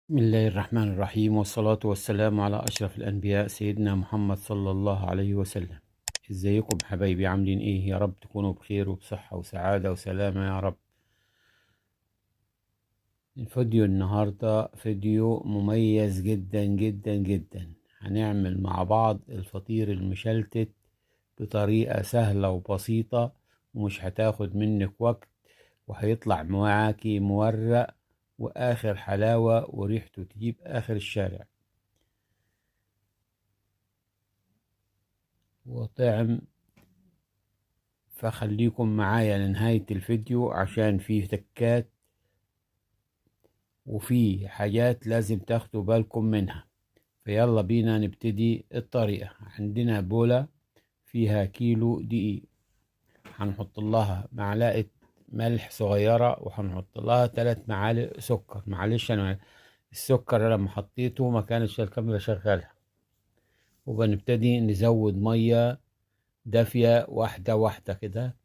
بسم الله الرحمن الرحيم، والصلاة والسلام على أشرف الأنبياء سيدنا محمد صلى الله عليه وسلم. ازيكم حبايبي؟ عاملين ايه؟ يا رب تكونوا بخير وبصحة وسعادة وسلامة يا رب. الفيديو النهاردة فيديو مميز جدا جدا جدا. هنعمل مع بعض الفطير المشلتت بطريقة سهلة وبسيطة، ومش هتاخد منك وقت، وهيطلع معاكي مورق وآخر حلاوة، وريحته تجيب آخر الشارع وطعم. فخليكم معايا لنهاية الفيديو عشان فيه تكات وفيه حاجات لازم تاخدوا بالكم منها. فيلا بينا نبتدي الطريقة. عندنا بولة فيها كيلو دقيق، هنحط لها معلقة ملح صغيرة، وهنحط لها 3 معالق سكر. معلش أنا السكر لما حطيته ما كانتش الكاميرا شغالة. وبنبتدي نزود مية دافية واحدة واحدة كده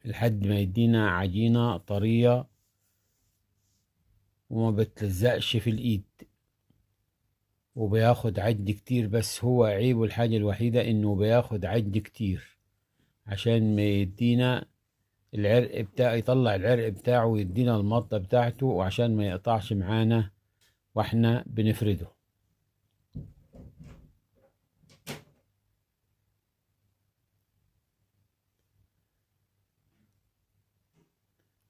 لحد ما يدينا عجينة طرية وما بتلزقش في الإيد، وبياخد عد كتير. بس هو عيبه الحاجة الوحيدة إنه بياخد عد كتير عشان ما يدينا العرق بتاعه، يطلع العرق بتاعه ويدينا المطة بتاعته، وعشان ما يقطعش معانا واحنا بنفرده.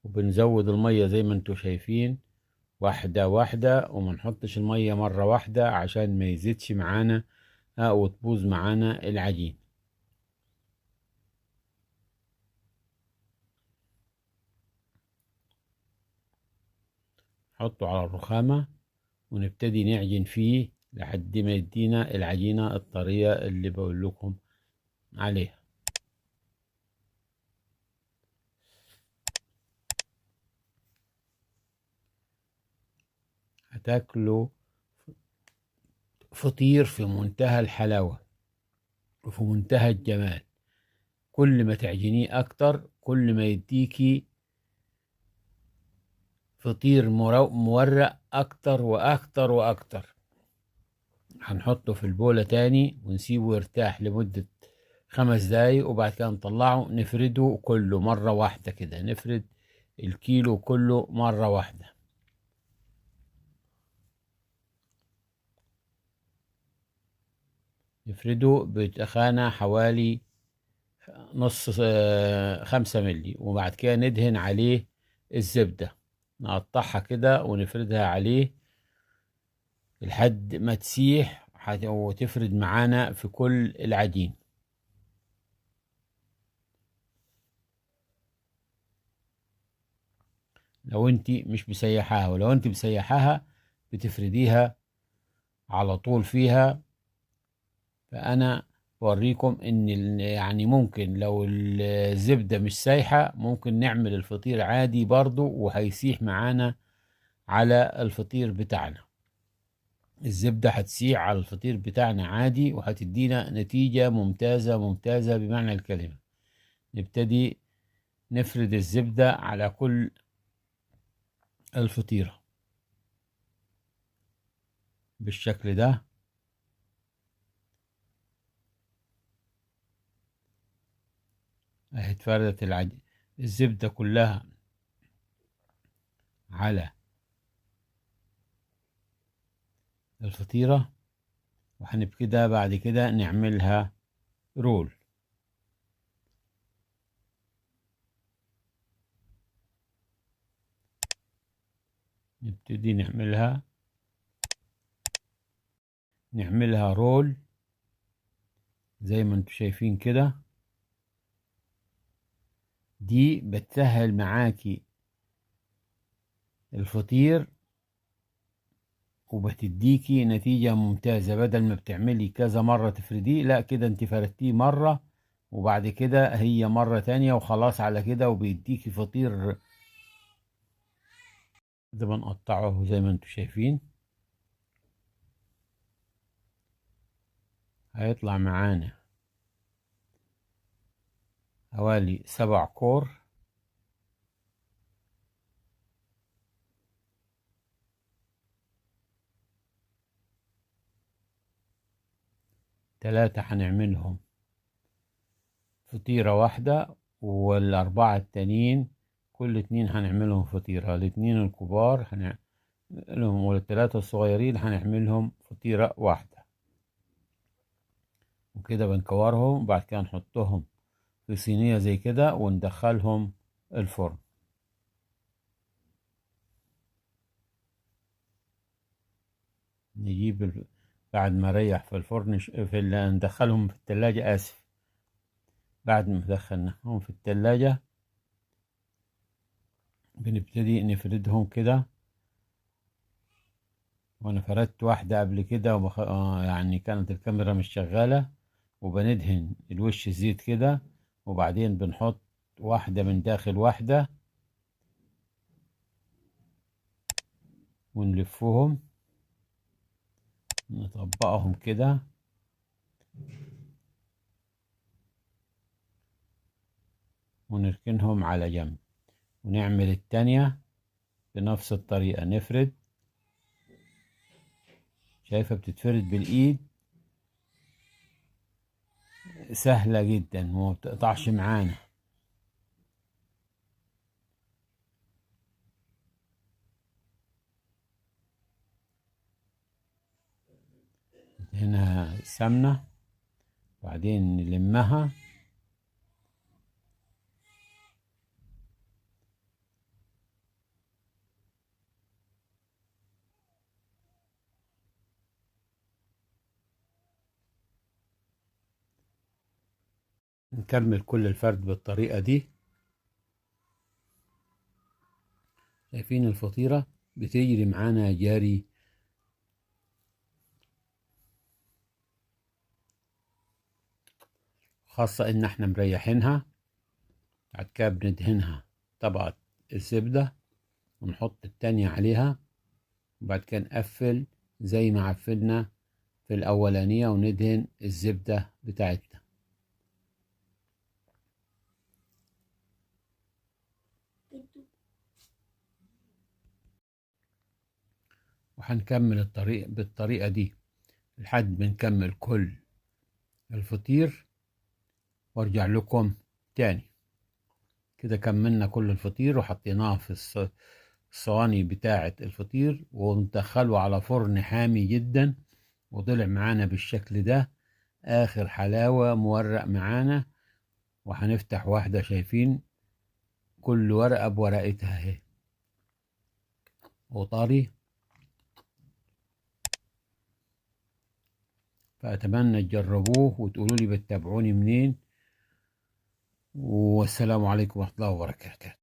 وبنزود المية زي ما انتوا شايفين واحدة واحدة، وما نحطش المية مرة واحدة عشان ما يزيدش معانا وتبوظ معانا العجين. نحطه على الرخامة ونبتدي نعجن فيه لحد ما يدينا العجينة الطرية اللي بقول لكم عليها. هتاكلوا فطير في منتهى الحلاوة وفي منتهى الجمال. كل ما تعجنيه أكتر كل ما يديكي فطير مورق أكتر وأكتر وأكتر. هنحطه في البولة تاني ونسيبه يرتاح لمدة 5 دقايق، وبعد كده نطلعه نفرده كله مرة واحدة كده. نفرد الكيلو كله مرة واحدة. نفرده بتخانة حوالي نص 5 ملي، وبعد كده ندهن عليه الزبدة. نقطعها كده ونفردها عليه لحد ما تسيح وتفرد معانا في كل العجين. لو انت مش مسيحاها، ولو انت مسيحاها بتفرديها على طول فيها. فانا بوريكم ان يعني ممكن لو الزبدة مش سايحة ممكن نعمل الفطير عادي برضو وهيسيح معانا على الفطير بتاعنا. الزبدة هتسيح على الفطير بتاعنا عادي وهتدينا نتيجة ممتازة ممتازة بمعنى الكلمة. نبتدي نفرد الزبدة على كل الفطيرة بالشكل ده. اهي اتفردت الزبدة كلها على الفطيرة. وهنبتدي بعد كده نعملها رول. نبتدي نعملها رول زي ما انتم شايفين كده. دي بتسهل معاكي الفطير وبتديكي نتيجة ممتازة. بدل ما بتعملي كذا مرة تفرديه، لا كده انت فردتيه مرة وبعد كده هي مرة تانية وخلاص على كده، وبيديكي فطير. ده بنقطعه زي ما انتم شايفين. هيطلع معانا حوالي 7 كور. 3 هنعملهم فطيرة واحدة، والأربعة التانيين كل 2 هنعملهم فطيرة. الاتنين الكبار هنعملهم، والتلاتة الصغيرين هنعملهم فطيرة واحدة. وكده بنكورهم، وبعد كده نحطهم في صينية زي كده وندخلهم الفرن. بعد ما ريح في الفرن ندخلهم في التلاجة. بعد ما دخلناهم في التلاجة بنبتدي نفردهم كده. وانا فردت واحدة قبل كده يعني كانت الكاميرا مش شغالة. وبندهن الوش زيت كده، وبعدين بنحط واحدة من داخل واحدة ونلفهم، نطبقهم كده ونركنهم على جنب. ونعمل التانية بنفس الطريقة، نفرد. شايفة بتتفرد بالإيد، سهلة جدا وما بتقطعش معانا. هنا سمنة، بعدين نلمها نكمل كل الفرد بالطريقة دي. شايفين الفطيرة بتجري معانا جاري. خاصة ان احنا مريحينها. بعد كده بندهنها طبقة الزبدة ونحط التانية عليها، وبعد كده نقفل زي ما قفلنا في الأولانية وندهن الزبدة بتاعتنا. وهنكمل الطريق بالطريقة دي لحد ما نكمل كل الفطير وارجع لكم تاني. كده كملنا كل الفطير وحطيناه في الصواني بتاعة الفطير، وندخله على فرن حامي جدا، وطلع معانا بالشكل ده. آخر حلاوة مورق معانا. وهنفتح واحدة، شايفين كل ورقة بورقتها اهي، وطري. فأتمنى تجربوه وتقولوا لي بتتابعوني منين. والسلام عليكم ورحمة الله وبركاته.